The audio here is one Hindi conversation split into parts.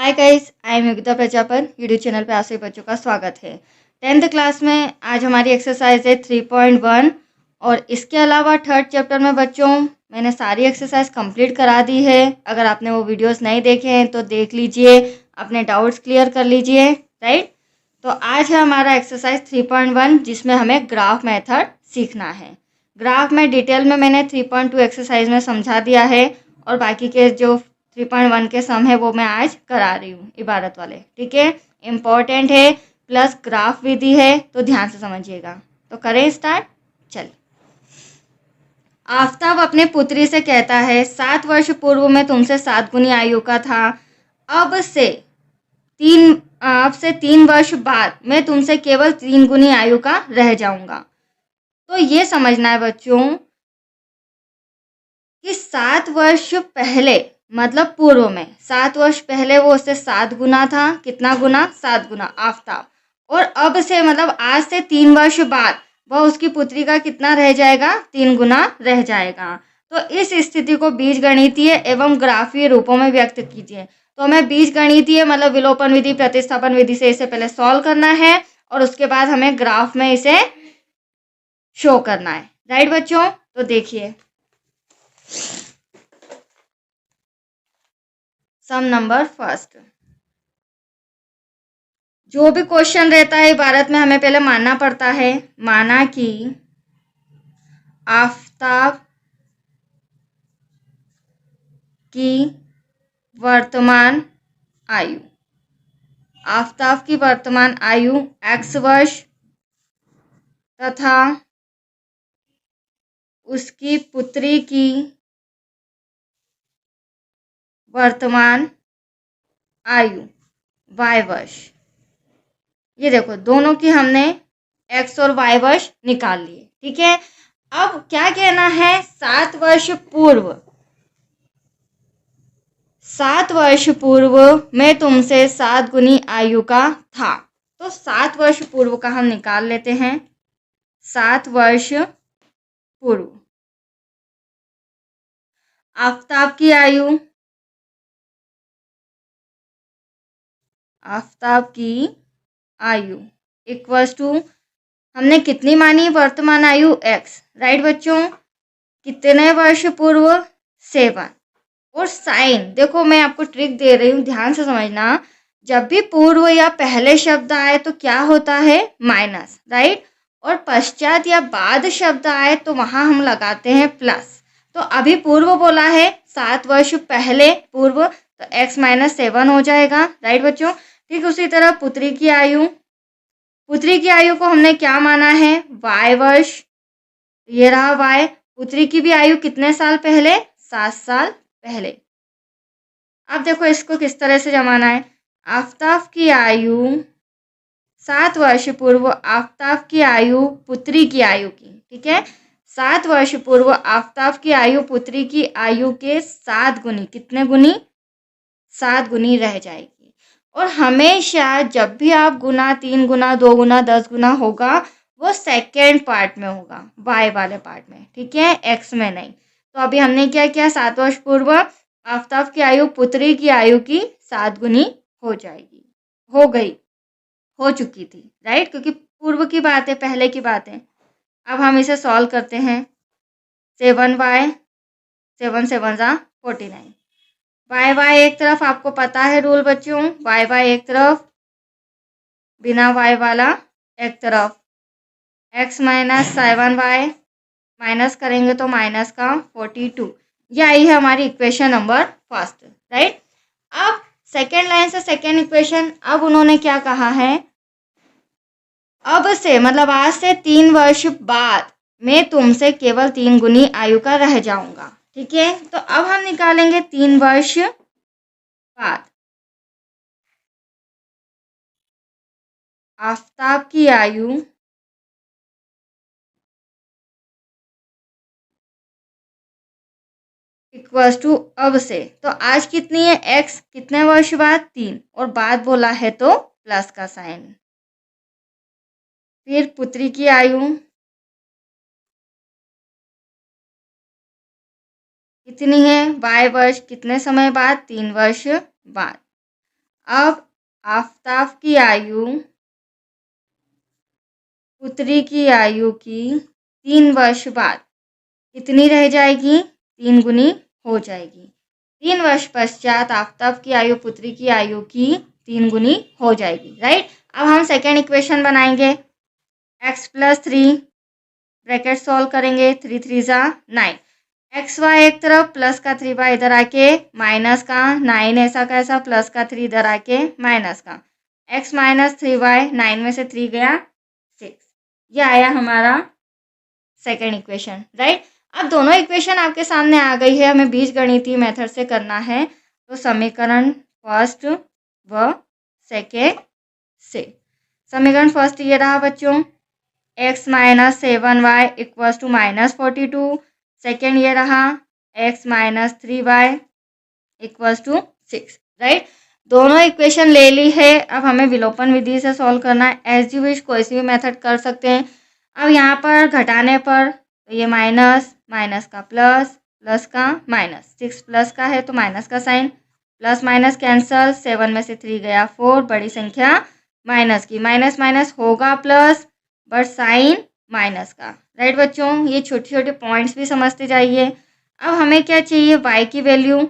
Hi guys, I am Yogita Prajapat. YouTube channel पे आप सभी बच्चों का स्वागत है। 10th क्लास में आज हमारी एक्सरसाइज है 3.1 और इसके अलावा थर्ड चैप्टर में बच्चों मैंने सारी एक्सरसाइज कंप्लीट करा दी है। अगर आपने वो वीडियोस नहीं देखे हैं तो देख लीजिए, अपने डाउट्स क्लियर कर लीजिए। राइट, तो आज है हमारा एक्सरसाइज 3.1 जिसमें हमें ग्राफ मेथड सीखना है। ग्राफ में डिटेल में मैंने 3.2 एक्सरसाइज में समझा दिया है और बाकी के जो 3.1 के सम है वो मैं आज करा रही हूँ, इबारत वाले। ठीक है, इम्पोर्टेंट है, प्लस ग्राफ विधि है, तो ध्यान से समझिएगा। तो करें स्टार्ट। चलिए, आफताब अपने पुत्री से कहता है 7 वर्ष पूर्व में तुमसे 7 गुनी आयु का था। अब से अब से 3 वर्ष बाद मैं तुमसे केवल 3 गुनी आयु का रह जाऊंगा। तो ये समझना है बच्चों कि 7 वर्ष पहले मतलब पूर्व में 7 वर्ष पहले वो उससे 7 गुना था। कितना गुना? 7 गुना आफताब। और अब से मतलब आज से 3 वर्ष बाद वह उसकी पुत्री का कितना रह जाएगा? 3 गुना रह जाएगा। तो इस स्थिति को बीजगणितीय एवं ग्राफीय रूपों में व्यक्त कीजिए। तो हमें बीजगणितीय मतलब विलोपन विधि, प्रतिस्थापन विधि से इसे पहले सॉल्व करना है और उसके बाद हमें ग्राफ में इसे शो करना है। राइट बच्चों, तो देखिए सम नंबर फर्स्ट। जो भी क्वेश्चन रहता है भारत में हमें पहले मानना पड़ता है। माना कि आफताब की वर्तमान आयु, आफताब की वर्तमान आयु x वर्ष तथा उसकी पुत्री की वर्तमान आयु y वर्ष। ये देखो, दोनों की हमने x और y वर्ष निकाल लिए। ठीक है, अब क्या कहना है? 7 वर्ष पूर्व, 7 वर्ष पूर्व मैं तुमसे 7 गुनी आयु का था। तो 7 वर्ष पूर्व का हम निकाल लेते हैं। 7 वर्ष पूर्व आफताब की आयु, आफताब की आयु इक्वल्स टू, हमने कितनी मानी? वर्तमान आयु x। राइट बच्चों, कितने वर्ष पूर्व? 7। और साइन देखो, मैं आपको ट्रिक दे रही हूँ, ध्यान से समझना। जब भी पूर्व या पहले शब्द आए तो क्या होता है? माइनस। राइट, और पश्चात या बाद शब्द आए तो वहां हम लगाते हैं प्लस। तो अभी पूर्व बोला है, 7 वर्ष पहले पूर्व, तो x - 7 हो जाएगा। राइट बच्चों, ठीक उसी तरह पुत्री की आयु, पुत्री की आयु को हमने क्या माना है? y वर्ष। ये रहा y। पुत्री की भी आयु कितने साल पहले? 7 साल पहले। अब देखो इसको किस तरह से जमाना है। आफताब की आयु 7 वर्ष पूर्व, आफताब की आयु पुत्री की आयु की। ठीक है, 7 वर्ष पूर्व आफताब की आयु पुत्री की आयु के 7 गुनी। कितने गुनी? 7 गुनी रह जाएगी। और हमेशा जब भी आप गुना, 3 गुना, 2 गुना, 10 गुना होगा, वो सेकेंड पार्ट में होगा, वाई वाले पार्ट में। ठीक है, एक्स में नहीं। तो अभी हमने क्या किया? 7 वर्ष पूर्व आफताब की आयु पुत्री की आयु की 7 गुनी हो जाएगी, हो गई, हो चुकी थी। राइट, क्योंकि पूर्व की बात है, पहले की बात है। अब हम इसे सॉल्व करते हैं। 7y, 7 7 49। वाई वाई एक तरफ, आपको पता है रूल बच्चों, वाई वाई एक तरफ, बिना वाई वाला एक तरफ। x - 7y माइनस करेंगे तो माइनस का 42। ये आई है हमारी इक्वेशन नंबर फर्स्ट। राइट, अब सेकेंड लाइन से सेकेंड इक्वेशन। अब उन्होंने क्या कहा है? अब से मतलब आज से 3 वर्ष बाद मैं तुमसे केवल 3 गुनी आयु का रह जाऊंगा। ठीक है, तो अब हम निकालेंगे 3 वर्ष बाद आफताब की आयु इक्वल्स टू अब से। तो आज कितनी है? x। कितने वर्ष बाद? 3। और बाद बोला है तो प्लस का साइन। फिर पुत्री की आयु कितनी है? y वर्ष। कितने समय बाद? 3 वर्ष बाद। अब आफताब की आयु पुत्री की आयु की 3 वर्ष बाद कितनी रह जाएगी? 3 गुनी हो जाएगी। 3 वर्ष पश्चात आफताब की आयु पुत्री की आयु की 3 गुनी हो जाएगी। राइट। अब हम सेकेंड इक्वेशन बनाएंगे। x + 3 ब्रैकेट सॉल्व करेंगे। 3 3 ज़ा 9। एक्स वाई एक तरफ प्लस का 3 वाई इधर आके माइनस का 9 ऐसा का ऐसा प्लस का 3 इधर आके माइनस का x - 3 वाई 9 में से 3 गया 6। ये आया हमारा सेकेंड इक्वेशन। राइट। अब दोनों इक्वेशन आपके सामने आ गई है, हमें बीजगणितीय मेथड से करना है। तो समीकरण फर्स्ट व सेकेंड से समीकरण फर्स्ट ये रहा बच्चों, x - 7y = -42। सेकेंड ये रहा x - 3y = 6। राइट। दोनों इक्वेशन ले ली है। अब हमें विलोपन विधि से सॉल्व करना है। एज यू विश कोई सी भी मेथड कर सकते हैं। अब यहाँ पर घटाने पर तो ये माइनस माइनस का प्लस प्लस का माइनस, 6 प्लस का है तो माइनस का साइन, प्लस माइनस कैंसल, 7 में से 3 गया 4, बड़ी संख्या माइनस की, माइनस माइनस होगा प्लस बट साइन माइनस का। राइट बच्चों, ये छोटे छोटे पॉइंट्स भी समझते जाइए। अब हमें क्या चाहिए? y की वैल्यू।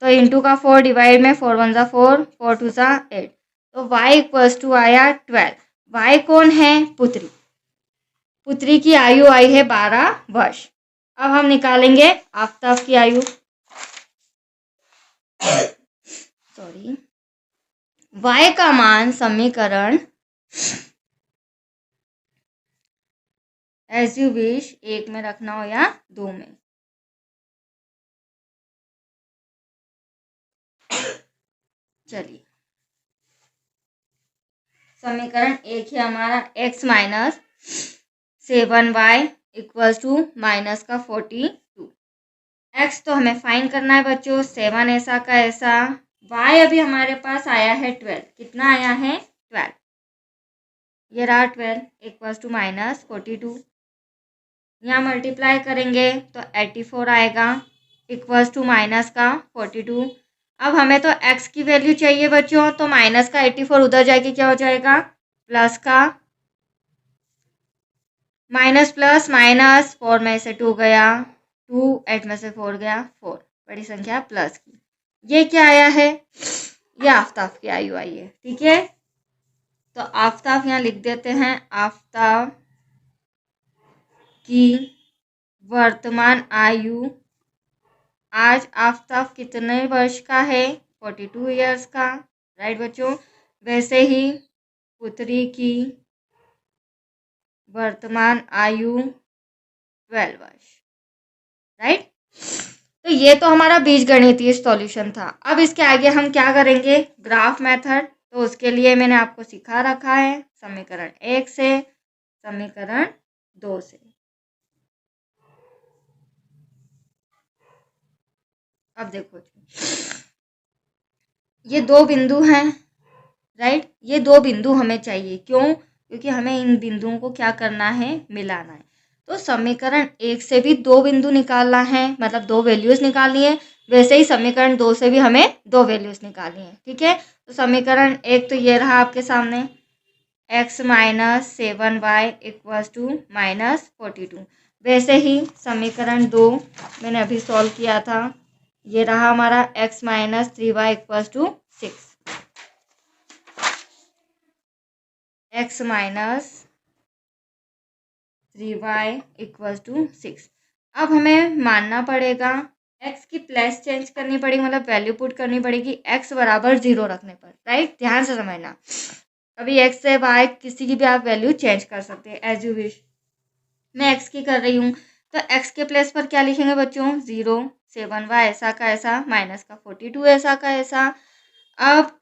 तो इंटू का 4 डिवाइड में 4 1 ज़ा 4, 4 2 ज़ा 8। तो y = आया 12। y कौन है? पुत्री। पुत्री की आयु आई है 12 वर्ष। अब हम निकालेंगे आफताब की आयु। सॉरी, y का मान समीकरण एज यू विश 1 में रखना हो या 2 में। चलिए, समीकरण 1 है हमारा x - 7y = -42। x तो हमें फाइंड करना है बच्चों, 7 ऐसा का ऐसा, y अभी हमारे पास आया है 12। कितना आया है? 12। ये रहा 12 = -42। यहाँ मल्टीप्लाई करेंगे तो 84 आएगा इक्वल्स टू माइनस का 42। अब हमें तो x की वैल्यू चाहिए बच्चों, तो माइनस का 84 उधर जाके क्या हो जाएगा? प्लस का माइनस प्लस माइनस, 4 में से 2 गया 2, 8 में से 4 गया 4, बड़ी संख्या प्लस की। ये क्या आया है? ये आफताब की आयु आई है। ठीक है, तो आफताब यहाँ लिख देते हैं। आफताब की वर्तमान आयु, आज आफताब कितने वर्ष का है? 42 ईयर्स का। राइट बच्चों। वैसे ही पुत्री की वर्तमान आयु 12 वर्ष। राइट। तो ये तो हमारा बीजगणितीय सॉल्यूशन था। अब इसके आगे हम क्या करेंगे? Graph method. तो उसके लिए मैंने आपको सिखा रखा है समीकरण 1 से समीकरण 2 से। अब देखो, ये 2 बिंदु हैं। राइट। ये 2 बिंदु हमें चाहिए। क्यों? क्योंकि हमें इन बिंदुओं को क्या करना है? मिलाना है। तो समीकरण 1 से भी 2 बिंदु निकालना है, मतलब 2 वैल्यूज निकालनी है। वैसे ही समीकरण 2 से भी हमें 2 वैल्यूज निकालनी है। ठीक है, तो समीकरण 1 तो ये रहा आपके सामने, x - 7y = -42। वैसे ही समीकरण 2 मैंने अभी सॉल्व किया था, ये रहा हमारा x - 3y = 6। x - 3y = 6। अब हमें मानना पड़ेगा, x की प्लेस चेंज करनी पड़ेगी, मतलब वैल्यू पुट करनी पड़ेगी x = 0 रखने पर। राइट, ध्यान से समझना। अभी x से y किसी की भी आप वैल्यू चेंज कर सकते हैं एज यू विश। मैं x की कर रही हूँ, तो x के प्लेस पर क्या लिखेंगे बच्चों? 0, 7y ऐसा का ऐसा माइनस का 42 ऐसा का ऐसा। अब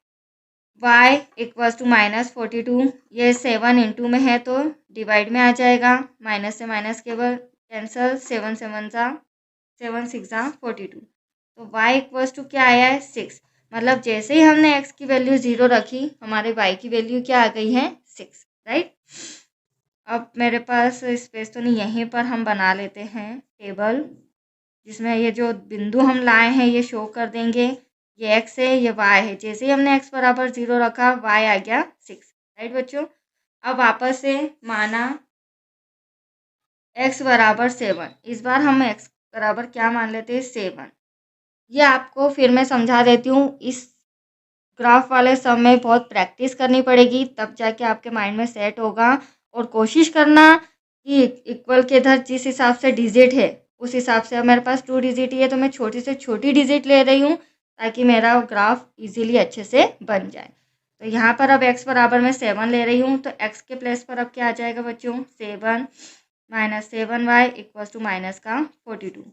y = -42, ये 7 इंटू में है तो डिवाइड में आ जाएगा, माइनस से माइनस केवल कैंसल, 7 7 ज़ा 7 6 ज़ा 42। तो y = क्या आया है? 6। मतलब जैसे ही हमने x की वैल्यू 0 रखी, हमारे y की वैल्यू क्या आ गई है? 6। राइट। अब मेरे पास स्पेस तो नहीं, यहीं पर हम बना लेते हैं टेबल, जिसमें ये जो बिंदु हम लाए हैं ये शो कर देंगे। ये x है, ये y है। जैसे ही हमने x बराबर 0 रखा, y आ गया 6। राइट बच्चों। अब वापस से माना x बराबर 7। इस बार हम x बराबर क्या मान लेते हैं, 7। ये आपको फिर मैं समझा देती हूँ। इस ग्राफ वाले सब में बहुत प्रैक्टिस करनी पड़ेगी, तब जाके आपके माइंड में सेट होगा। और कोशिश करना कि इक्वल के इधर जिस हिसाब से डिजिट है उस हिसाब से, अब मेरे पास 2 डिजिट ही है तो मैं छोटी से छोटी डिजिट ले रही हूँ ताकि मेरा ग्राफ इजीली अच्छे से बन जाए। तो यहाँ पर अब x बराबर मैं 7 ले रही हूँ, तो x के प्लेस पर अब क्या आ जाएगा बच्चों, 7 minus 7y equals to minus का 42।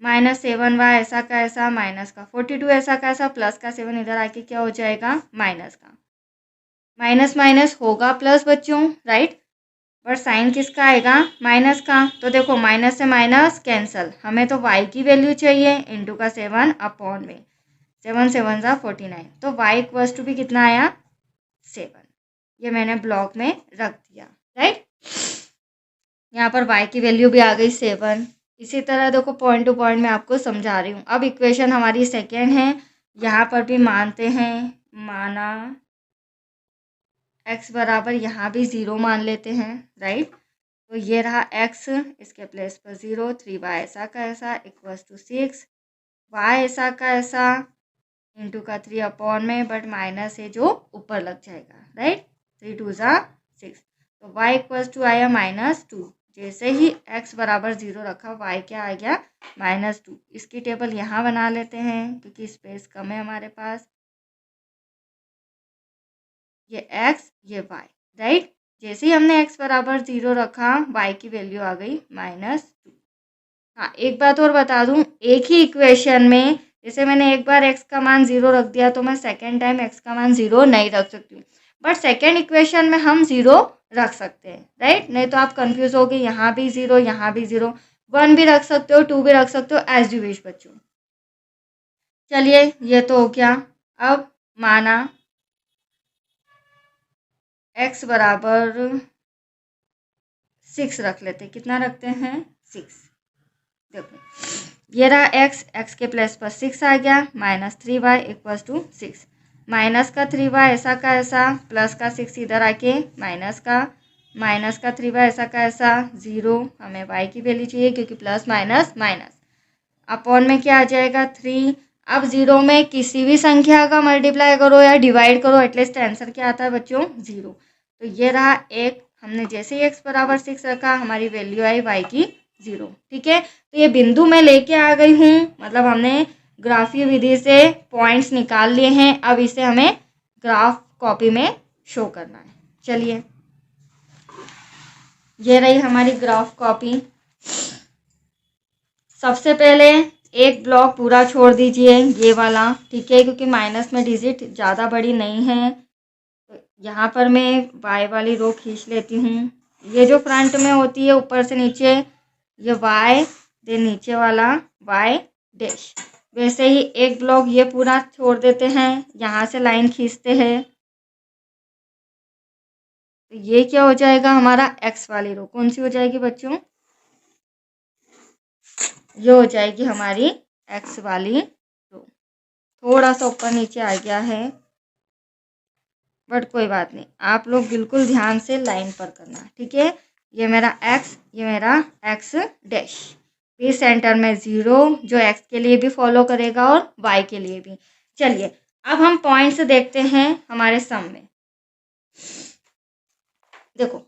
माइनस 7y ऐसा का ऐसा, माइनस का 42 ऐसा का ऐसा, प्लस का 7 इधर आके क्या हो जाएगा, माइनस का। माइनस माइनस होगा प्लस बच्चों, राइट। पर साइन किसका आएगा, माइनस का। तो देखो माइनस से माइनस कैंसल, हमें तो y की वैल्यू चाहिए, इंटू का 7 अपॉन में 7 7 ज़ा 49। तो y इक्वल्स टू भी कितना आया, 7। ये मैंने ब्लॉक में रख दिया, राइट। यहाँ पर y की वैल्यू भी आ गई 7। इसी तरह देखो पॉइंट टू पॉइंट मैं आपको समझा रही हूँ। अब इक्वेशन हमारी सेकेंड है, यहाँ पर भी मानते हैं, माना x बराबर यहाँ भी 0 मान लेते हैं, राइट। तो ये रहा x, इसके प्लेस पर 0, 3y ऐसा का ऐसा इक्वल्स टू 6, y ऐसा का ऐसा इंटू का 3 अपॉन में, बट माइनस है जो ऊपर लग जाएगा, राइट। 3 2 ज़ा 6। तो y इक्वल्स टू आया -2। जैसे ही x बराबर 0 रखा, y क्या आ गया, -2। इसकी टेबल यहाँ बना लेते हैं क्योंकि स्पेस कम है हमारे पास। ये x, ये y, राइट। जैसे ही हमने x बराबर 0 रखा, y की वैल्यू आ गई -2। हाँ, एक बात और बता दूं, एक ही इक्वेशन में जैसे मैंने एक बार x का मान 0 रख दिया तो मैं सेकेंड टाइम x का मान 0 नहीं रख सकती हूँ, बट सेकेंड इक्वेशन में हम 0 रख सकते हैं, राइट। नहीं तो आप कंफ्यूज हो गए, यहाँ भी 0 यहाँ भी 0, 1 भी रख सकते हो, 2 भी रख सकते हो, एज यू विश बच्चों। चलिए ये तो हो गया। अब माना x बराबर 6 रख लेते, कितना रखते हैं, 6। देखो ये रहा x के प्लेस पर 6 आ गया, -3y इक्वल्स टू 6। माइनस का 3y ऐसा का ऐसा, प्लस का 6 इधर आके माइनस का 3y ऐसा का ऐसा 0। हमें y की वैल्यू चाहिए क्योंकि प्लस माइनस माइनस, अपॉन में क्या आ जाएगा, 3। अब 0 में किसी भी संख्या का मल्टीप्लाई करो या डिवाइड करो, एटलीस्ट आंसर क्या आता है बच्चों, 0। तो ये रहा एक, हमने जैसे ही x बराबर 6 रखा, हमारी वैल्यू आई y की 0, ठीक है। तो ये बिंदु मैं लेके आ गई हूँ, मतलब हमने ग्राफीय विधि से पॉइंट्स निकाल लिए हैं। अब इसे हमें ग्राफ कॉपी में शो करना है। चलिए ये रही हमारी ग्राफ कॉपी। सबसे पहले एक ब्लॉक पूरा छोड़ दीजिए, ये वाला, ठीक है, क्योंकि माइनस में डिजिट ज़्यादा बड़ी नहीं है। तो यहाँ पर मैं y वाली रो खींच लेती हूँ। ये जो फ्रंट में होती है ऊपर से नीचे, ये y, देन नीचे वाला y डैश। वैसे ही एक ब्लॉक ये पूरा छोड़ देते हैं, यहाँ से लाइन खींचते हैं। तो ये क्या हो जाएगा, हमारा x वाली रो कौन सी हो जाएगी बच्चों, ये हो जाएगी हमारी x वाली रो। थोड़ा सा ऊपर नीचे आ गया है, बट कोई बात नहीं, आप लोग बिल्कुल ध्यान से लाइन पर करना, ठीक है। ये मेरा x, ये मेरा x डैश, भी सेंटर में 0 जो x के लिए भी फॉलो करेगा और y के लिए भी। चलिए अब हम पॉइंट्स देखते हैं हमारे सम में। देखो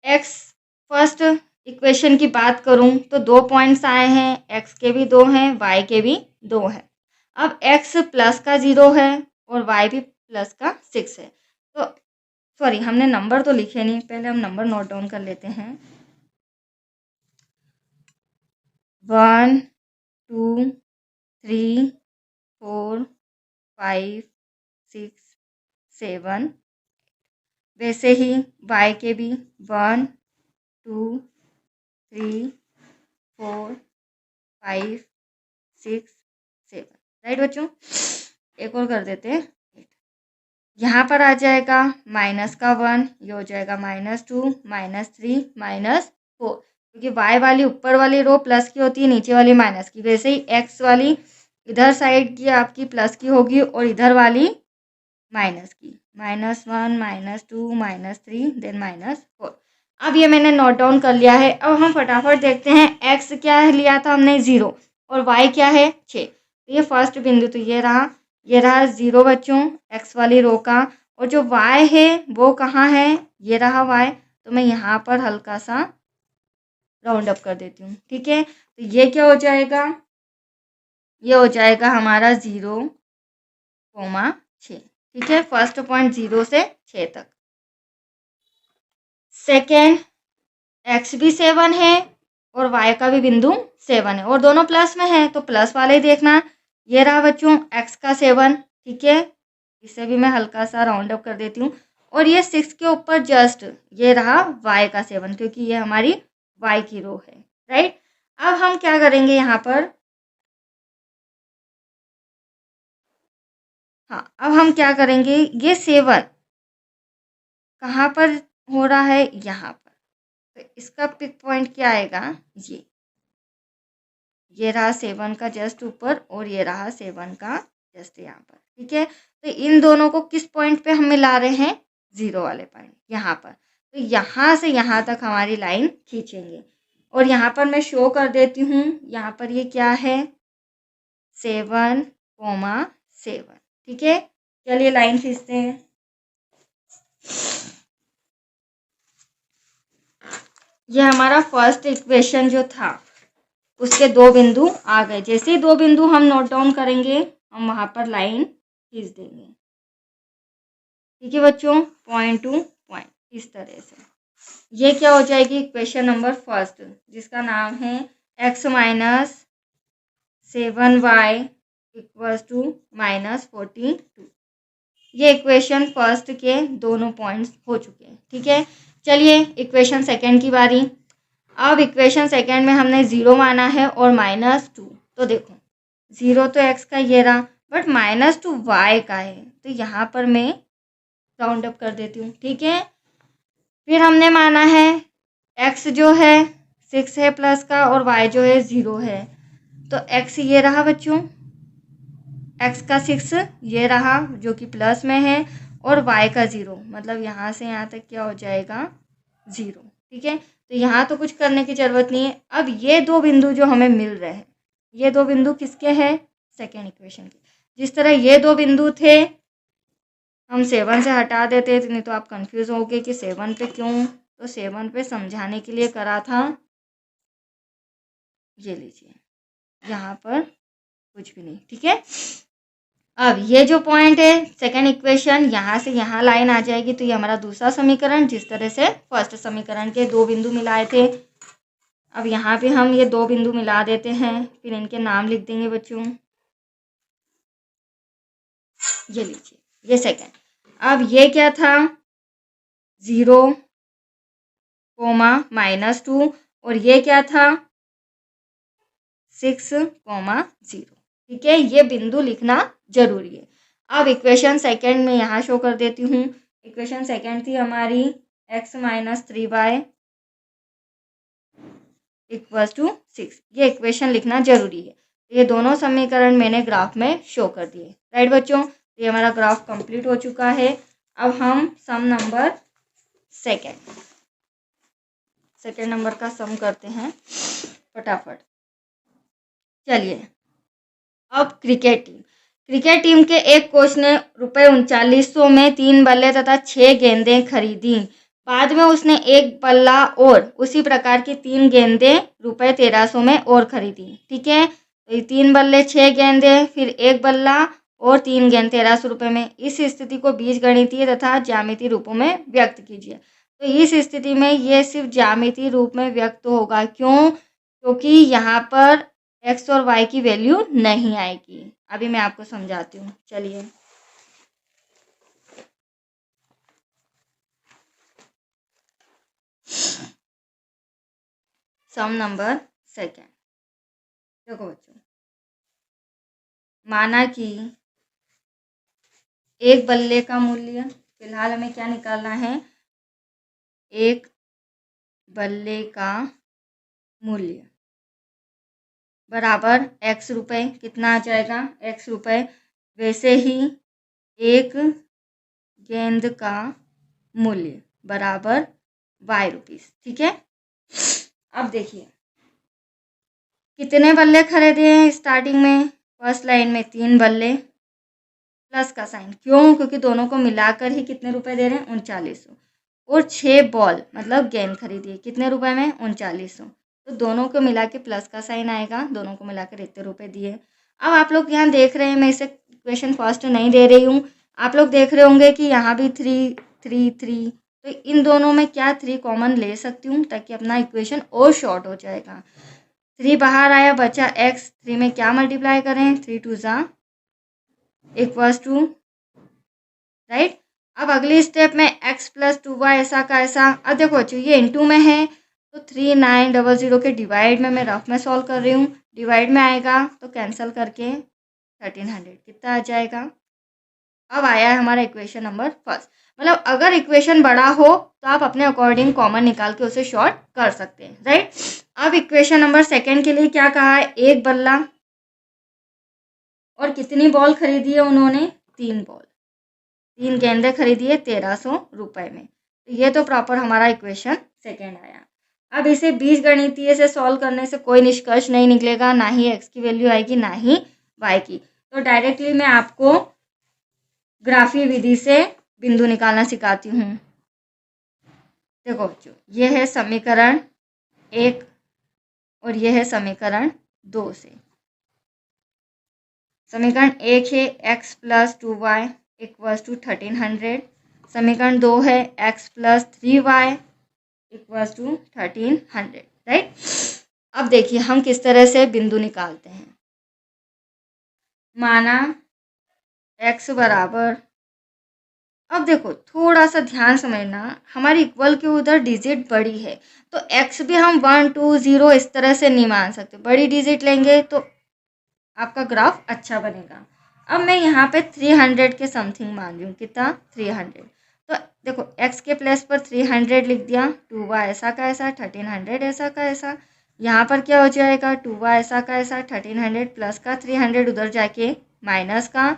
x फर्स्ट इक्वेशन की बात करूं तो 2 पॉइंट्स आए हैं, x के भी 2 हैं, y के भी 2 हैं। अब x प्लस का 0 है और y भी प्लस का 6 है। तो सॉरी, हमने नंबर तो लिखे नहीं, पहले हम नंबर नोट डाउन कर लेते हैं। 1 2 3 4 5 6 7। वैसे ही y के भी 1 2 3 4 5 6 7, राइट बच्चों। एक और कर देते हैं, यहाँ पर आ जाएगा माइनस का 1, ये हो जाएगा -2 -3 -4, क्योंकि y वाली ऊपर वाली रो प्लस की होती है, नीचे वाली माइनस की। वैसे ही x वाली इधर साइड की आपकी प्लस की होगी और इधर वाली माइनस की, -1 -2 -3 देन -4। अब ये मैंने नोट डाउन कर लिया है। अब हम फटाफट देखते हैं x क्या लिया था हमने 0 और y क्या है 6। तो ये फर्स्ट बिंदु तो ये रहा 0 बच्चों x वाली रो का, और जो y है वो कहाँ है, ये रहा y। तो मैं यहाँ पर हल्का सा राउंड अप कर देती हूँ, ठीक है। तो ये क्या हो जाएगा, ये हो जाएगा हमारा 0,6, ठीक है। फर्स्ट पॉइंट 0 से 6 तक। सेकेंड x भी 7 है और y का भी बिंदु 7 है और दोनों प्लस में है, तो प्लस वाले ही देखना। ये रहा बच्चों x का 7, ठीक है। इसे भी मैं हल्का सा राउंड अप कर देती हूँ। और ये 6 के ऊपर जस्ट ये रहा y का 7, क्योंकि ये हमारी y की रो है, राइट। अब हम क्या करेंगे यहाँ पर, हाँ अब हम क्या करेंगे, ये 7 कहाँ पर हो रहा है, यहाँ पर। तो इसका पिक पॉइंट क्या आएगा, ये रहा 7 का जस्ट ऊपर और ये रहा 7 का जस्ट यहाँ पर, ठीक है। तो इन दोनों को किस पॉइंट पे हम मिला रहे हैं, 0 वाले पॉइंट, यहाँ पर। तो यहाँ से यहाँ तक हमारी लाइन खींचेंगे और यहाँ पर मैं शो कर देती हूँ। यहाँ पर ये क्या है, 7,7, ठीक है। चलिए लाइन खींचते हैं। ये हमारा फर्स्ट इक्वेशन जो था उसके 2 बिंदु आ गए। जैसे ही 2 बिंदु हम नोट डाउन करेंगे हम वहां पर लाइन खींच देंगे, ठीक है बच्चों, पॉइंट टू पॉइंट इस तरह से। ये क्या हो जाएगी, इक्वेशन नंबर फर्स्ट, जिसका नाम है x minus 7y equals to -42। ये इक्वेशन फर्स्ट के दोनों पॉइंट्स हो चुके हैं, ठीक है। चलिए इक्वेशन सेकेंड की बारी। अब इक्वेशन सेकेंड में हमने 0 माना है और -2। तो देखो 0 तो x का ये रहा, बट -2 y का है, तो यहाँ पर मैं राउंड अप कर देती हूँ, ठीक है। फिर हमने माना है x जो है 6 है प्लस का और y जो है 0 है। तो x ये रहा बच्चों, x का 6 ये रहा जो कि प्लस में है और y का 0, मतलब यहाँ से यहाँ तक क्या हो जाएगा 0, ठीक है। तो यहाँ तो कुछ करने की ज़रूरत नहीं है। अब ये 2 बिंदु जो हमें मिल रहे हैं, ये 2 बिंदु किसके हैं, सेकेंड इक्वेशन के। जिस तरह ये 2 बिंदु थे हम 7 से हटा देते, नहीं तो आप कंफ्यूज हो गए कि 7 पे क्यों। तो 7 पे समझाने के लिए करा था। ये लीजिए यहाँ पर कुछ भी नहीं, ठीक है। अब ये जो पॉइंट है सेकेंड इक्वेशन, यहाँ से यहाँ लाइन आ जाएगी, तो ये हमारा दूसरा समीकरण, जिस तरह से फर्स्ट समीकरण के 2 बिंदु मिलाए थे। अब यहाँ पे हम ये 2 बिंदु मिला देते हैं, फिर इनके नाम लिख देंगे बच्चों। ये लीजिए ये सेकेंड। अब ये क्या था, 0, -2 और ये क्या था 6, 0, ठीक है। ये बिंदु लिखना जरूरी है। अब इक्वेशन सेकेंड में यहाँ शो कर देती हूँ। इक्वेशन सेकेंड थी हमारी x minus 3y equals to 6। ये इक्वेशन लिखना जरूरी है। ये दोनों समीकरण मैंने ग्राफ में शो कर दिए, राइट बच्चों। ये हमारा ग्राफ कंप्लीट हो चुका है। अब हम सम नंबर सेकेंड नंबर का सम करते हैं फटाफट। चलिए अब क्रिकेट टीम के एक कोच ने ₹3900 में 3 बल्ले तथा 6 गेंदें खरीदी। बाद में उसने एक बल्ला और उसी प्रकार की 3 गेंदें ₹1300 में और खरीदी, ठीक है। तो ये 3 बल्ले 6 गेंदें, फिर एक बल्ला और 3 गेंद ₹1300 में। इस स्थिति को बीजगणितीय तथा ज्यामितीय रूपों में व्यक्त कीजिए। तो इस स्थिति में ये सिर्फ ज्यामितीय रूप में व्यक्त होगा, क्यों, क्योंकि यहाँ पर x और y की वैल्यू नहीं आएगी। अभी मैं आपको समझाती हूँ, चलिए। सम नंबर सेकेंड, देखो बच्चों, माना कि एक बल्ले का मूल्य, फिलहाल हमें क्या निकालना है, एक बल्ले का मूल्य बराबर x रुपये, कितना आ जाएगा x रुपये। वैसे ही एक गेंद का मूल्य बराबर y रुपीस। ठीक है, अब देखिए कितने बल्ले खरीदे हैं स्टार्टिंग में, फर्स्ट लाइन में 3 बल्ले, प्लस का साइन, क्यों, क्योंकि दोनों को मिलाकर ही कितने रुपए दे रहे हैं 3900, और 6 बॉल मतलब गेंद खरीदी है कितने रुपए में 3900, तो दोनों को मिला के प्लस का साइन आएगा, दोनों को मिलाकर इतने रुपए दिए। अब आप लोग यहाँ देख रहे हैं, मैं इसे इक्वेशन फर्स्ट नहीं दे रही हूँ, आप लोग देख रहे होंगे कि यहाँ भी 3 3 3, तो इन दोनों में क्या 3 कॉमन ले सकती हूँ ताकि अपना इक्वेशन और शॉर्ट हो जाएगा। 3 बाहर आया, बचा x, 3 में क्या मल्टीप्लाई करें, 3 2 ज़ा इक्वल्स टू, राइट। अब अगली स्टेप में x प्लस 2y ऐसा का ऐसा। अब देखो बच्चों ये इनटू में है तो 3900 के डिवाइड में मैं रफ में सॉल्व कर रही हूँ, डिवाइड में आएगा तो कैंसिल करके 1300 कितना आ जाएगा। अब आया है हमारा इक्वेशन नंबर फर्स्ट, मतलब अगर इक्वेशन बड़ा हो तो आप अपने अकॉर्डिंग कॉमन निकाल के उसे शॉर्ट कर सकते हैं, राइट। अब इक्वेशन नंबर सेकंड के लिए क्या कहा है, एक बल्ला और कितनी बॉल खरीदी है उन्होंने, 3 बॉल, 3 गेंदें खरीदी है 1300 रुपये में। तो ये तो प्रॉपर हमारा इक्वेशन सेकंड आया। अब इसे बीजगणितीय से सॉल्व करने से कोई निष्कर्ष नहीं निकलेगा, ना ही x की वैल्यू आएगी ना ही y की, तो डायरेक्टली मैं आपको ग्राफी विधि से बिंदु निकालना सिखाती हूँ। देखो बच्चों ये है समीकरण 1 और ये है समीकरण 2 से। समीकरण 1 है x plus 2y equals to 1300, समीकरण 2 है x plus 3y equals to 1300, right. अब देखिए हम किस तरह से बिंदु निकालते हैं। माना x बराबर, अब देखो थोड़ा सा ध्यान समझना, हमारी इक्वल के उधर डिजिट बड़ी है तो x भी हम 1 2 0 इस तरह से नहीं मान सकते, बड़ी डिजिट लेंगे तो आपका ग्राफ अच्छा बनेगा। अब मैं यहाँ पे 300 के समथिंग मान रही हूँ, कितना 300, तो देखो x के प्लेस पर 300 लिख दिया, 2y ऐसा का ऐसा, 1300 ऐसा का ऐसा, यहाँ पर क्या हो जाएगा 2y ऐसा का ऐसा, 1300 प्लस का 300 उधर जाके माइनस का,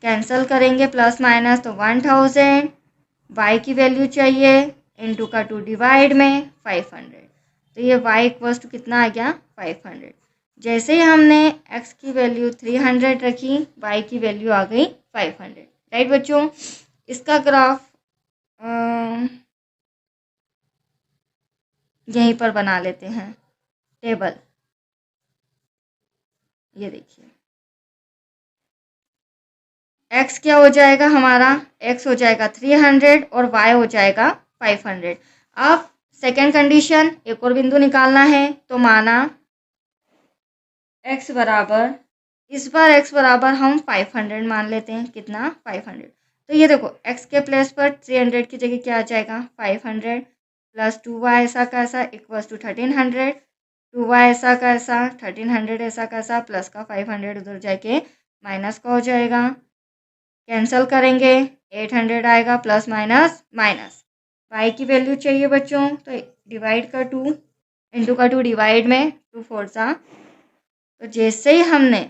कैंसिल करेंगे प्लस माइनस तो 1000, y की वैल्यू चाहिए इनटू का 2 डिवाइड में 500, तो ये y इक्वल्स टू कितना आ गया 500। जैसे ही हमने x की वैल्यू 300 रखी, y की वैल्यू आ गई 500, राइट बच्चों। इसका ग्राफ यहीं पर बना लेते हैं टेबल, ये देखिए x क्या हो जाएगा हमारा, x हो जाएगा 300 और y हो जाएगा 500। अब सेकेंड कंडीशन, एक और बिंदु निकालना है, तो माना x बराबर, इस बार x बराबर हम 500 मान लेते हैं, कितना 500, तो ये देखो x के प्लेस पर 300 की जगह क्या आ जाएगा 500 प्लस 2y ऐसा का ऐसा इक्वल्स टू 1300, 2y ऐसा का ऐसा, 1300 ऐसा का ऐसा, प्लस का 500 उधर जाके माइनस का हो जाएगा, कैंसिल करेंगे 800 आएगा, प्लस माइनस माइनस, y की वैल्यू चाहिए बच्चों तो डिवाइड का 2 इंटू का 2 डिवाइड में 2 4 सा, तो जैसे ही हमने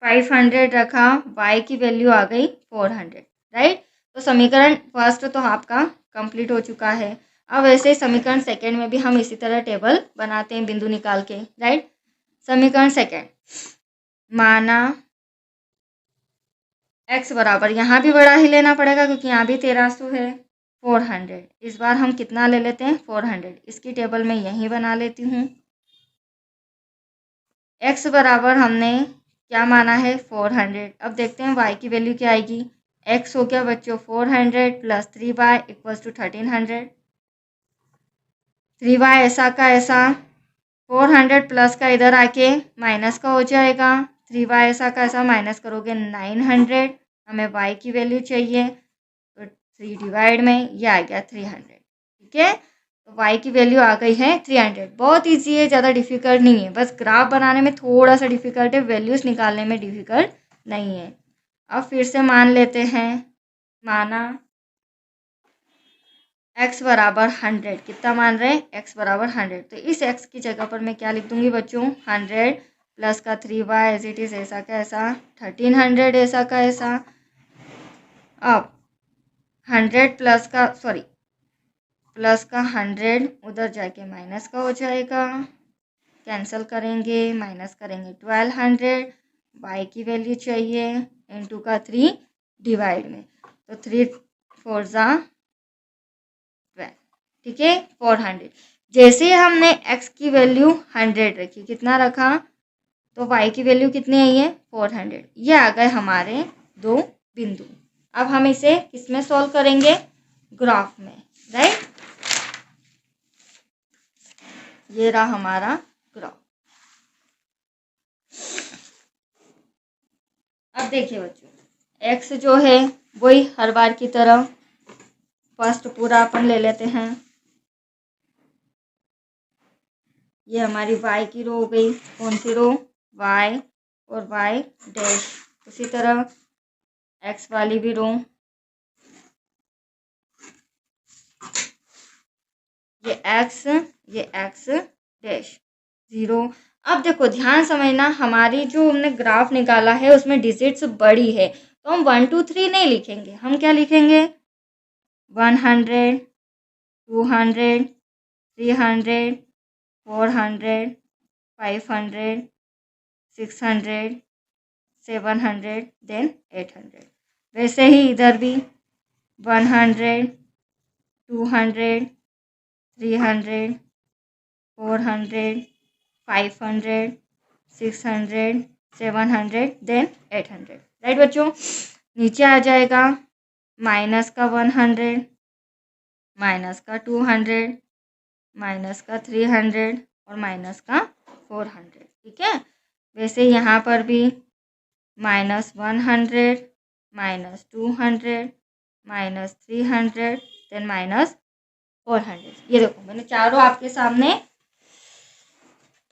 500 रखा y की वैल्यू आ गई 400, राइट। तो समीकरण फर्स्ट तो आपका कंप्लीट हो चुका है। अब ऐसे ही समीकरण सेकंड में भी हम इसी तरह टेबल बनाते हैं बिंदु निकाल के, राइट। समीकरण सेकंड, माना x बराबर, यहाँ भी बड़ा ही लेना पड़ेगा क्योंकि यहाँ भी 1300 है, 400, इस बार हम कितना ले लेते हैं 400, इसकी टेबल में यहीं बना लेती हूँ। x बराबर हमने क्या माना है 400, अब देखते हैं y की वैल्यू क्या आएगी, x हो गया बच्चों 400 plus 3y equals to 1300, 3y ऐसा का ऐसा, 400 प्लस का इधर आके माइनस का हो जाएगा, 3y ऐसा का ऐसा माइनस करोगे 900, हमें y की वैल्यू चाहिए तो 3 डिवाइड में ये आ गया 300, ठीक है। तो y की वैल्यू आ गई है 300, बहुत इजी है, ज़्यादा डिफिकल्ट नहीं है, बस ग्राफ बनाने में थोड़ा सा डिफिकल्ट है, वैल्यूज़ निकालने में डिफिकल्ट नहीं है। अब फिर से मान लेते हैं, माना x बराबर 100, कितना मान रहे हैं, x बराबर 100। तो इस x की जगह पर मैं क्या लिख दूंगी बच्चों, 100 प्लस का 3y एज इट इज, ऐसा का ऐसा 1300 ऐसा का ऐसा। अब 100 प्लस का 100 उधर जाके माइनस का हो जाएगा, कैंसिल करेंगे, माइनस करेंगे 1200, y की वैल्यू चाहिए इंटू का 3 डिवाइड में, तो 3 4 ज़ा 12, ठीक है 400। जैसे हमने x की वैल्यू 100 रखी, कितना रखा, तो y की वैल्यू कितनी आई है 400। ये आ गए हमारे दो बिंदु। अब हम इसे किसमें सॉल्व करेंगे, ग्राफ में, राइट। ये रहा हमारा ग्राफ। अब देखिए बच्चों, x जो है वही हर बार की तरह फर्स्ट पूरा अपन ले लेते हैं। ये हमारी y की रो हो गई, कौन सी रो, y और y डैश। उसी तरह x वाली भी रो, ये x डैश 0। अब देखो ध्यान समझना, हमारी जो हमने ग्राफ निकाला है उसमें डिजिट्स बड़ी है, तो हम 1 2 3 नहीं लिखेंगे, हम क्या लिखेंगे 100 200 300 400 500 600 700 देन 800। वैसे ही इधर भी 100 200 300 400 500 600 700 देन 800, राइट बच्चों। नीचे आ जाएगा माइनस का 100, माइनस का 200, माइनस का 300 और माइनस का 400, ठीक है। वैसे यहाँ पर भी minus 100 minus 200 minus 300 then minus 400। ये देखो मैंने चारों आपके सामने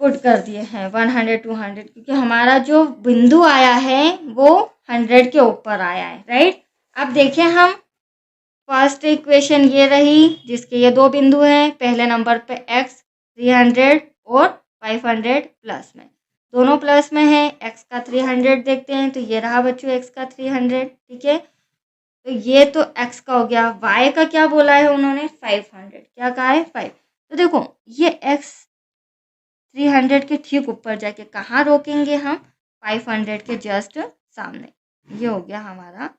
पुट कर दिए हैं 100 200, क्योंकि हमारा जो बिंदु आया है वो 100 के ऊपर आया है, राइट। अब देखें हम फर्स्ट इक्वेशन ये रही जिसके ये दो बिंदु हैं, पहले नंबर पे x 300 और 500 प्लस में, दोनों प्लस में है। x का 300 देखते हैं, तो ये रहा बच्चों x का 300, ठीक है। तो ये तो x का हो गया, y का क्या बोला है उन्होंने 500, क्या कहा है 5। तो देखो ये x 300 के ठीक ऊपर जाके कहाँ रोकेंगे हम, 500 के जस्ट सामने। ये हो गया हमारा।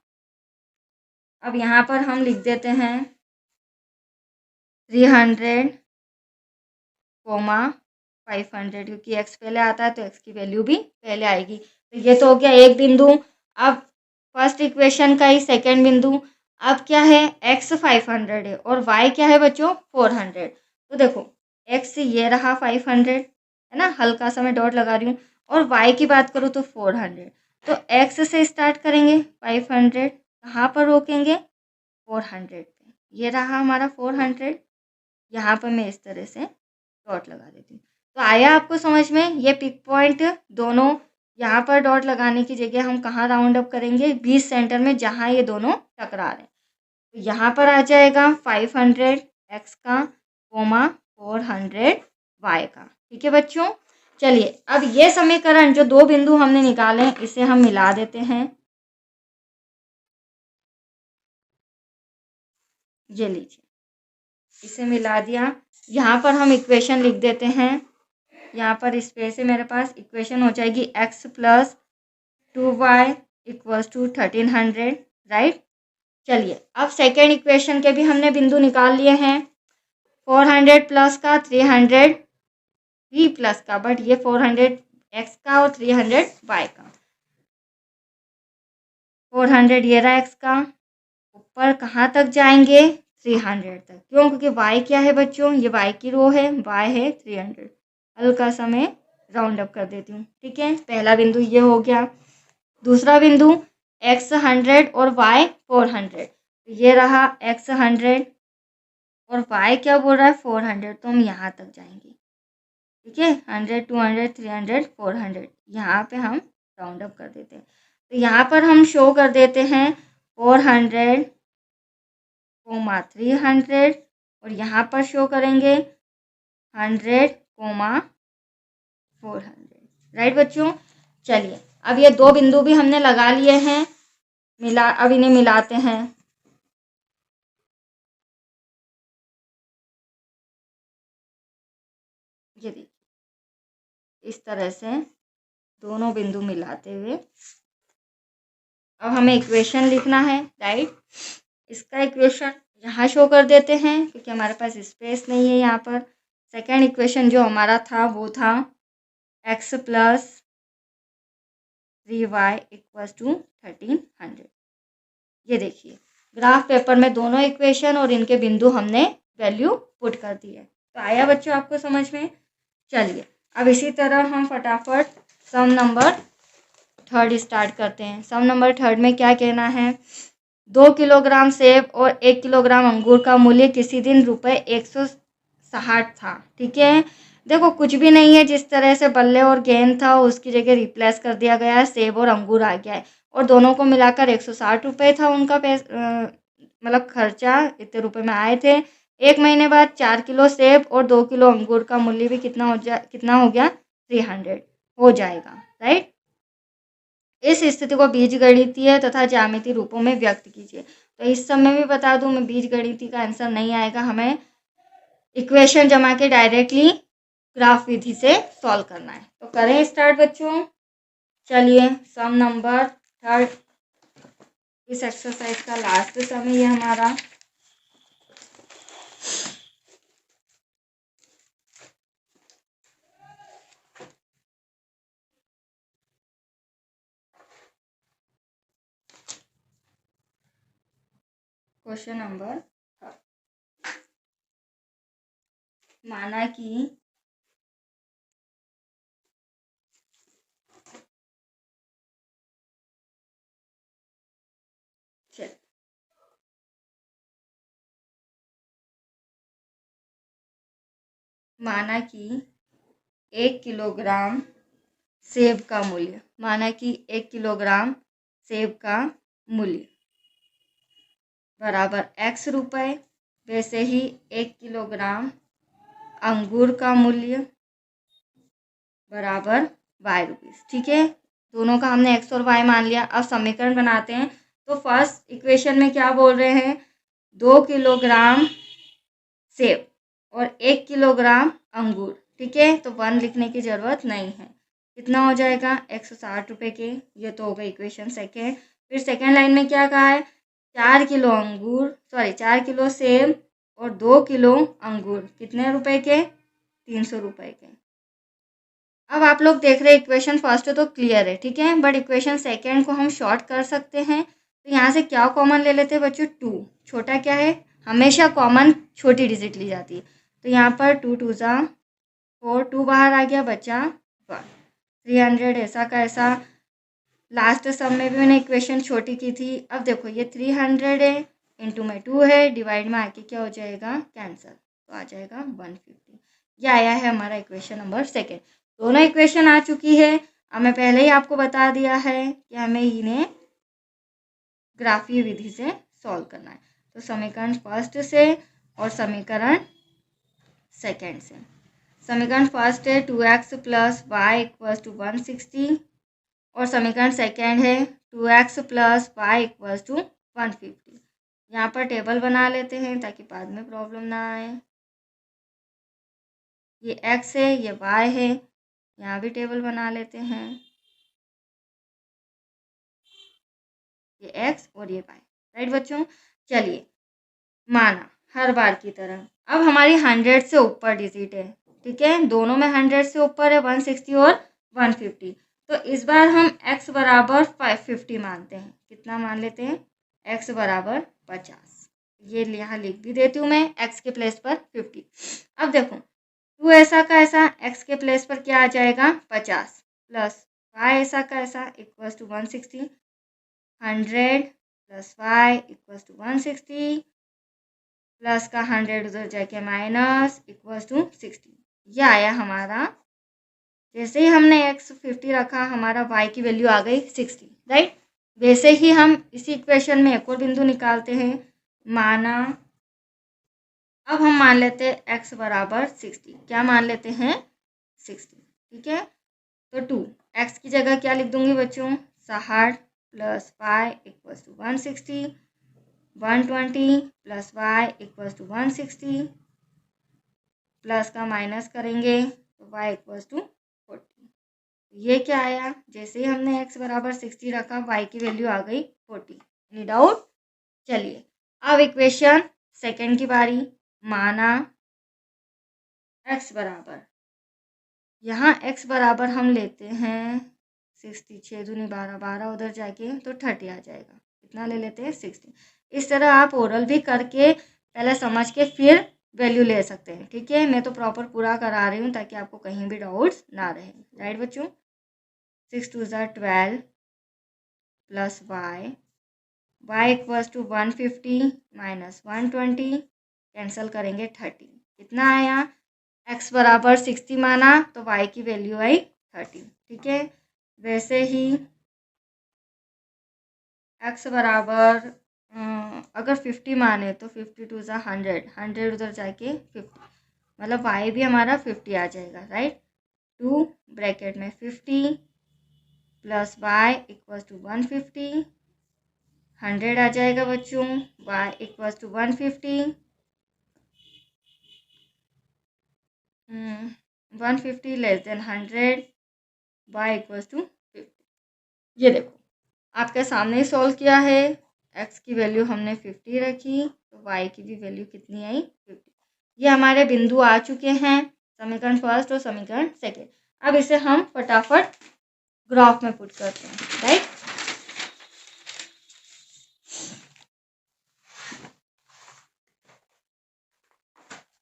अब यहाँ पर हम लिख देते हैं 300 कोमा 500, क्योंकि x पहले आता है तो x की वैल्यू भी पहले आएगी। तो ये तो हो गया एक बिंदु। अब फर्स्ट इक्वेशन का ही सेकेंड बिंदु, अब क्या है x 500 है और y क्या है बच्चों 400। तो देखो x ये रहा 500 है ना, हल्का सा मैं डॉट लगा रही हूँ, और y की बात करूँ तो 400। तो x से स्टार्ट करेंगे 500, कहाँ पर रोकेंगे 400 पे। ये रहा हमारा 400, यहाँ पर मैं इस तरह से डॉट लगा देती हूँ। तो आया आपको समझ में, ये पिक पॉइंट दोनों यहाँ पर डॉट लगाने की जगह हम कहाँ राउंड अप करेंगे, बीच सेंटर में जहाँ ये दोनों टकरा रहे हैं। तो यहाँ पर आ जाएगा 500 x का कोमा 400 y का, ठीक है बच्चों। चलिए अब ये समीकरण जो दो बिंदु हमने निकाले इसे हम मिला देते हैं। ये लीजिए इसे मिला दिया, यहाँ पर हम इक्वेशन लिख देते हैं। यहाँ पर स्पेस है मेरे पास, इक्वेशन हो जाएगी x plus 2y equals to 1300, right. चलिए अब सेकेंड इक्वेशन के भी हमने बिंदु निकाल लिए हैं, 400 प्लस का 300 भी प्लस का, बट ये 400 x का और 300 y का। 400 ये रहा x का, ऊपर कहाँ तक जाएंगे 300 तक, क्यों, क्योंकि y क्या है बच्चों, ये y की रो है, y है 300। हल्का सा मैं राउंड अप कर देती हूँ, ठीक है। पहला बिंदु ये हो गया। दूसरा बिंदु x 100 और y 400, ये रहा x 100 और y क्या बोल रहा है 400, तो हम यहाँ तक जाएंगे, ठीक है। 100 200 300 400, यहाँ पे हम राउंड अप कर देते हैं। तो यहाँ पर हम शो कर देते हैं 400 कोमा 300 और यहाँ पर शो करेंगे 100, 400। राइट बच्चों, चलिए अब ये दो बिंदु भी हमने लगा लिए हैं, अब इन्हें मिलाते हैं। ये देखिए इस तरह से दोनों बिंदु मिलाते हुए अब हमें इक्वेशन लिखना है। राइट, इसका इक्वेशन यहाँ शो कर देते हैं क्योंकि हमारे पास स्पेस नहीं है यहाँ पर। सेकेंड इक्वेशन जो हमारा था वो था x + 3y = 1300। ये देखिए ग्राफ पेपर में दोनों इक्वेशन और इनके बिंदु हमने वैल्यू पुट कर दी है। तो आया बच्चों आपको समझ में? चलिए अब इसी तरह हम फटाफट सम नंबर थर्ड स्टार्ट करते हैं। सम नंबर थर्ड में क्या कहना है, 2 किलोग्राम सेब और 1 किलोग्राम अंगूर का मूल्य किसी दिन ₹160 था। ठीक है, देखो कुछ भी नहीं है, जिस तरह से बल्ले और गेंद था उसकी जगह रिप्लेस कर दिया गया है, सेब और अंगूर आ गया है और दोनों को मिलाकर 160 रुपये था उनका मतलब खर्चा, इतने रुपए में आए थे। 1 महीने बाद 4 किलो सेब और 2 किलो अंगूर का मूल्य भी कितना हो गया 300 हो जाएगा। राइट, इस स्थिति को बीजगणितीय तथा ज्यामितीय रूपों में व्यक्त कीजिए। तो इस समय भी बता दूं मैं, बीजगणितीय का आंसर नहीं आएगा, हमें इक्वेशन जमा के डायरेक्टली ग्राफ विधि से सॉल्व करना है। तो करें स्टार्ट बच्चों। चलिए सम नंबर थर्ड, इस एक्सरसाइज का लास्ट सम है ये हमारा। क्वेश्चन नंबर, माना कि माना कि 1 किलोग्राम सेब का मूल्य, माना कि 1 किलोग्राम सेब का मूल्य बराबर x रुपए, वैसे ही 1 किलोग्राम अंगूर का मूल्य बराबर y रुपीस। ठीक है, दोनों का हमने x और y मान लिया। अब समीकरण बनाते हैं। तो फर्स्ट इक्वेशन में क्या बोल रहे हैं, 2 किलोग्राम सेब और 1 किलोग्राम अंगूर। ठीक है, तो 1 लिखने की जरूरत नहीं है। कितना हो जाएगा 160 रुपये के। ये तो हो गई इक्वेशन सेकेंड। फिर सेकेंड लाइन में क्या कहा है, 4 किलो सेब और 2 किलो अंगूर कितने रुपए के, 300 रुपए के। अब आप लोग देख रहे हैं इक्वेशन फर्स्ट तो क्लियर है, ठीक है, बट इक्वेशन सेकेंड को हम शॉर्ट कर सकते हैं। तो यहाँ से क्या कॉमन ले लेते हैं बच्चों, 2। छोटा क्या है, हमेशा कॉमन छोटी डिजिट ली जाती है। तो यहाँ पर 2 2 जा 4, 2 बाहर आ गया, बचा 1। 300 ऐसा का ऐसा। लास्ट सम में भी मैंने इक्वेशन छोटी की थी। अब देखो ये 300 है, इंटू में 2 है, डिवाइड में आके क्या हो जाएगा कैंसर, तो आ जाएगा 150। ये आया है हमारा इक्वेशन नंबर सेकेंड। दोनों इक्वेशन आ चुकी है। अब मैं पहले ही आपको बता दिया है कि हमें इन्हें ग्राफीय विधि से सॉल्व करना है। तो समीकरण फर्स्ट से और समीकरण सेकेंड से। समीकरण फर्स्ट है 2x + y = 160 और समीकरण सेकेंड है 2x + y = 150। यहाँ पर टेबल बना लेते हैं ताकि बाद में प्रॉब्लम ना आए। ये x है, ये y है, यहाँ भी टेबल बना लेते हैं, ये x और ये y। राइट बच्चों, चलिए माना हर बार की तरह अब हमारी 100 से ऊपर डिजिट है। ठीक है, दोनों में 100 से ऊपर है, 160 और 150। तो इस बार हम x बराबर 550 मानते हैं। कितना मान लेते हैं, x बराबर 50। ये यहाँ लिख भी देती हूँ मैं, x के प्लेस पर 50। अब देखो 2 ऐसा का ऐसा, x के प्लेस पर क्या आ जाएगा 50, प्लस y ऐसा का ऐसा = 160। 100 + y = 160 प्लस का 100 उधर जाके माइनस = 60। ये आया हमारा। जैसे ही हमने x 50 रखा, हमारा y की वैल्यू आ गई 60। राइट, वैसे ही हम इसी इक्वेशन में एक और बिंदु निकालते हैं। माना अब हम मान लेते हैं x बराबर 60। क्या मान लेते हैं? 60। ठीक है, तो 2 x की जगह क्या लिख दूंगी बच्चों? 60 plus y equal to 160, 120 plus y equal to 160, plus का माइनस करेंगे तो y इक्वल टू 40। ये क्या आया? जैसे ही हमने x बराबर 60 रखा, y की वैल्यू आ गई 40। Any doubt? चलिए अब इक्वेशन सेकंड की बारी। माना x बराबर, यहाँ x बराबर हम लेते हैं 60, 6 दूनी 12, 12 उधर जाके तो 30 आ जाएगा। कितना ले लेते हैं? 60। इस तरह आप ओरल भी करके पहले समझ के फिर वैल्यू ले सकते हैं। ठीक है, मैं तो प्रॉपर पूरा करा रही हूँ ताकि आपको कहीं भी डाउट्स ना रहे। राइट बच्चों? 6 2 12 plus y equals to 150 minus 120, cancel करेंगे 30। कितना आया? x बराबर 60 माना तो y की वैल्यू आई 30। ठीक है, वैसे ही x बराबर अगर 50 माने तो 50 2 100, 100 उधर जाके 50, मतलब y भी हमारा 50 आ जाएगा। राइट, 2 ब्रैकेट में 50 प्लस y इक्वल्स टू 150, 100 आ जाएगा बच्चों। y equals to 150, 150 less than 100, y equals to 50। ये देखो आपके सामने ही सॉल्व किया है। x की वैल्यू हमने 50 रखी तो y की भी वैल्यू कितनी आई? 50। ये हमारे बिंदु आ चुके हैं, समीकरण फर्स्ट और समीकरण सेकेंड। अब इसे हम फटाफट ग्राफ में पुट करते हैं। राइट,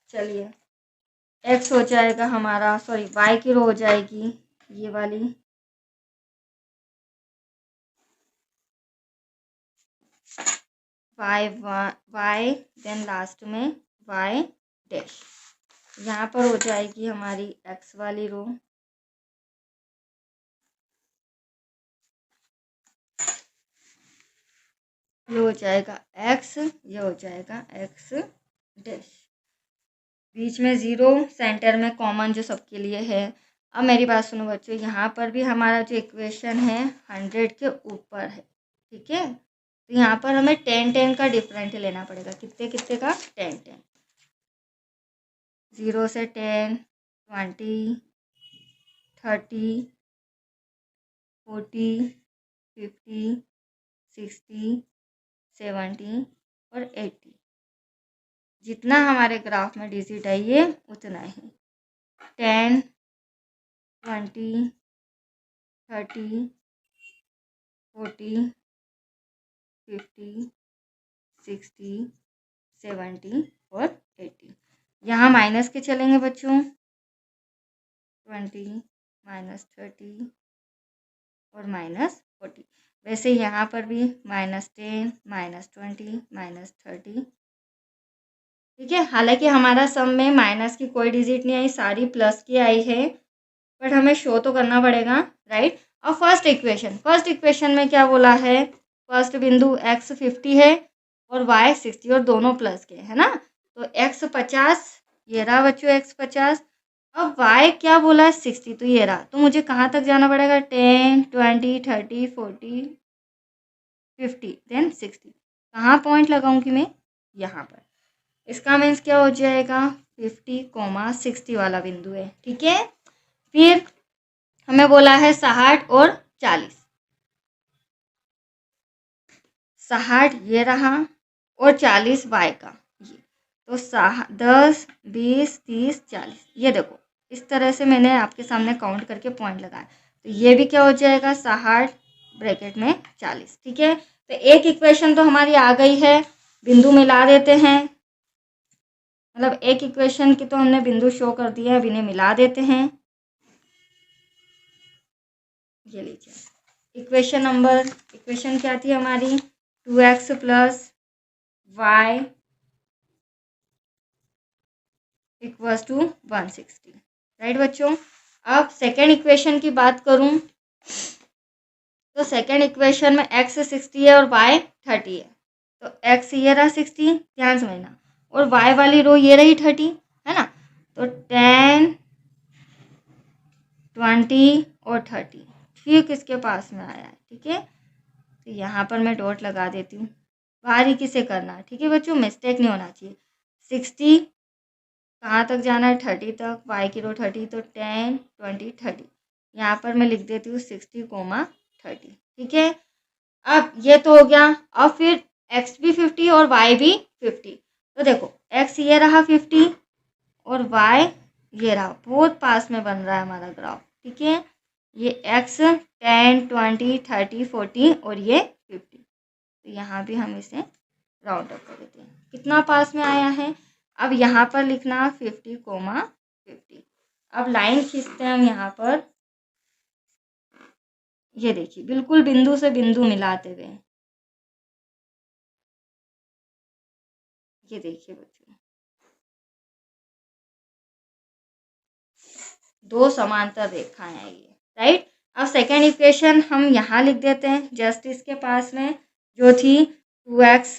चलिए x हो जाएगा हमारा, सॉरी y की रो हो जाएगी ये वाली, y देन लास्ट में y डैश। यहाँ पर हो जाएगी हमारी x वाली रो, ये हो जाएगा x, ये हो जाएगा x डैश, बीच में 0, सेंटर में कॉमन जो सबके लिए है। अब मेरी बात सुनो बच्चों, यहाँ पर भी हमारा जो इक्वेशन है 100 के ऊपर है। ठीक है, तो यहाँ पर हमें 10 10 का डिफरेंट लेना पड़ेगा। कितने कितने का? 10 10, 0 से 10, 20, 30, 40, 50, 60, 70 और 80। जितना हमारे ग्राफ में डिजिट है ये उतना ही, 10, 20, 30, 40, 50, 60, 70 और 80। यहाँ माइनस के चलेंगे बच्चों, 20 माइनस 30 और माइनस 40। वैसे यहाँ पर भी -10 -20 -30। ठीक है, हालांकि हमारा सम में माइनस की कोई डिजिट नहीं आई, सारी प्लस की आई है, बट हमें शो तो करना पड़ेगा। राइट, और फर्स्ट इक्वेशन में क्या बोला है? फर्स्ट बिंदु x 50 है और y 60 और दोनों प्लस के है ना, तो x 50, ये रहा बच्चों x 50। अब y क्या बोला है? 60, तो ये रहा। तो मुझे कहाँ तक जाना पड़ेगा? 10 20 30 40 50 देन 60। कहाँ पॉइंट लगाऊंगी मैं? यहाँ पर। इसका मीन्स क्या हो जाएगा? 50, 60 वाला बिंदु है। ठीक है, फिर हमें बोला है 60 और 40, 60 ये रहा और 40 y का, ये तो 10 20 30 40। ये देखो इस तरह से मैंने आपके सामने काउंट करके पॉइंट लगाया, तो ये भी क्या हो जाएगा? 60 ब्रैकेट में 40। ठीक है, तो एक इक्वेशन तो हमारी आ गई है, बिंदु मिला देते हैं, मतलब एक इक्वेशन की तो हमने बिंदु शो कर दिया है, अब इन्हें मिला देते हैं। ये लीजिए इक्वेशन क्या थी हमारी? 2x plus y equals to 160। Right बच्चों, अब सेकेंड इक्वेशन की बात करूं तो सेकेंड इक्वेशन में x 60 है और y 30 है, तो x ये रहा 60, ध्यान समझना, और y वाली रो ये रही 30, है ना। तो 10, 20 और 30 ठीक इसके पास में आया है, ठीक है। तो यहाँ पर मैं डॉट लगा देती हूँ, बारीकी से करना, ठीक है बच्चों, मिस्टेक नहीं होना चाहिए। 60 कहाँ तक जाना है, 30 तक, y की रो 30, तो 10, 20, 30, यहाँ पर मैं लिख देती हूँ 60, 30, ठीक है। अब ये तो हो गया। अब फिर x भी 50 और y भी 50, तो देखो x ये रहा 50 और y ये रहा, बहुत पास में बन रहा है हमारा ग्राफ, ठीक है। ये x 10, 20, 30, 40 और ये 50, तो यहाँ भी हम इसे राउंड अप कर देते हैं। कितना पास में आया है, अब यहाँ पर लिखना 50, 50। अब लाइन खींचते हैं हम यहाँ पर, ये देखिए बिल्कुल बिंदु से बिंदु मिलाते हुए, ये देखिए बच्चों, दो समांतर रेखाएं हैं ये, राइट। अब सेकेंड इक्वेशन हम यहाँ लिख देते हैं जस्ट इसके पास में, जो थी 2x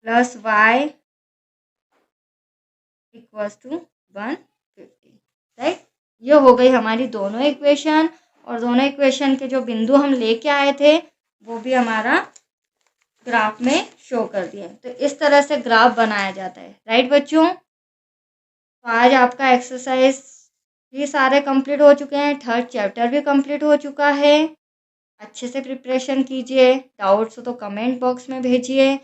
plus y equals to 150, right. ये हो गई हमारी दोनों इक्वेशन, और दोनों इक्वेशन के जो बिंदु हम लेके आए थे वो भी हमारा ग्राफ में शो कर दिया। तो इस तरह से ग्राफ बनाया जाता है, राइट बच्चों। तो आज आपका एक्सरसाइज भी सारे कंप्लीट हो चुके हैं, थर्ड चैप्टर भी कंप्लीट हो चुका है। अच्छे से प्रिपरेशन कीजिए, डाउट्स हो तो कमेंट बॉक्स में भेजिए।